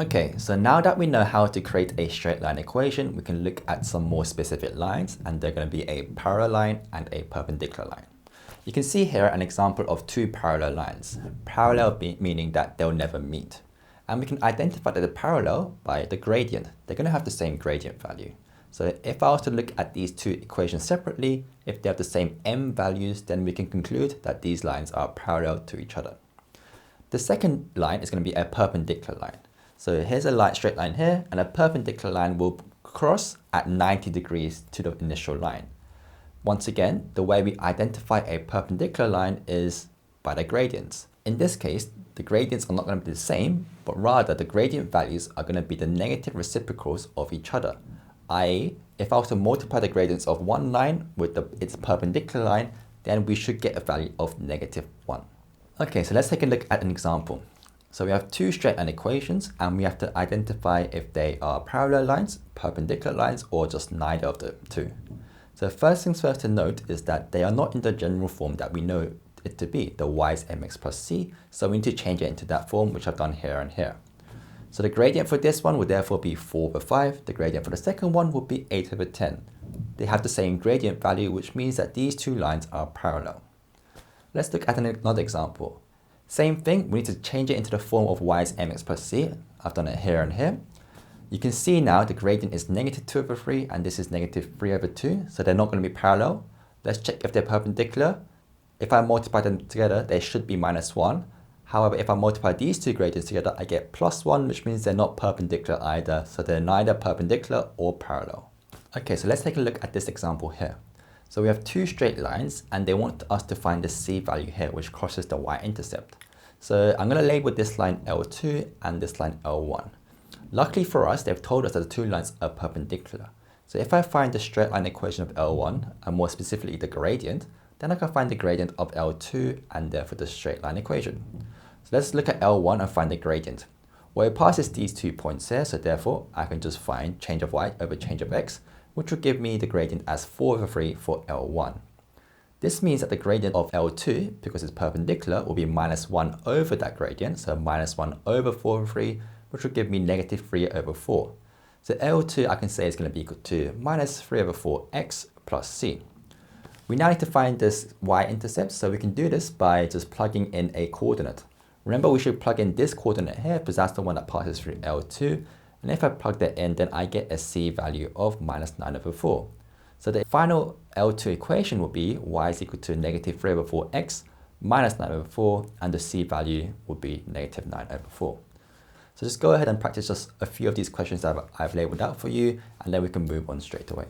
Okay, so now that we know how to create a straight line equation, we can look at some more specific lines, and they're going to be a parallel line and a perpendicular line. You can see here an example of two parallel lines, meaning that they'll never meet. And we can identify that they're parallel by the gradient. They're going to have the same gradient value. So if I was to look at these two equations separately, if they have the same m values, then we can conclude that these lines are parallel to each other. The second line is going to be a perpendicular line. So here's a straight line here, and a perpendicular line will cross at 90 degrees to the initial line. Once again, the way we identify a perpendicular line is by the gradients. In this case, the gradients are not going to be the same, but rather the gradient values are going to be the negative reciprocals of each other. i.e., if I was to multiply the gradients of one line with its perpendicular line, then we should get a value of -1. Okay, so let's take a look at an example. So we have two straight line equations, and we have to identify if they are parallel lines, perpendicular lines, or just neither of the two. So first things first to note is that they are not in the general form that we know it to be, the y is mx plus c, so we need to change it into that form, which I've done here and here. So the gradient for this one would therefore be 4/5, the gradient for the second one would be 8/10. They have the same gradient value, which means that these two lines are parallel. Let's look at another example. Same thing, we need to change it into the form of y is mx plus c. I've done it here and here. You can see now the gradient is -2/3 and this is -3/2, so they're not going to be parallel. Let's check if they're perpendicular. If I multiply them together, they should be -1. However, if I multiply these two gradients together, I get +1, which means they're not perpendicular either, so they're neither perpendicular or parallel. Okay, so let's take a look at this example here. So we have two straight lines, and they want us to find the c value here, which crosses the y-intercept. So I'm going to label this line L2 and this line L1. Luckily for us, they've told us that the two lines are perpendicular. So if I find the straight line equation of L1, and more specifically the gradient, then I can find the gradient of L2 and therefore the straight line equation. So let's look at L1 and find the gradient. Well, it passes these 2 points here, so therefore I can just find change of y over change of x, which will give me the gradient as 4/3 for L1. This means that the gradient of L2, because it's perpendicular, will be -1 over that gradient, so -1 over 4/3, which will give me -3/4. So L2 I can say is going to be equal to -3/4x plus c. We now need to find this y-intercept, so we can do this by just plugging in a coordinate. Remember, we should plug in this coordinate here because that's the one that passes through L2. And if I plug that in, then I get a c value of -9/4. So the final L2 equation will be y is equal to -3/4x minus 9/4, and the c value will be -9/4. So just go ahead and practice just a few of these questions that I've labeled out for you, and then we can move on straight away.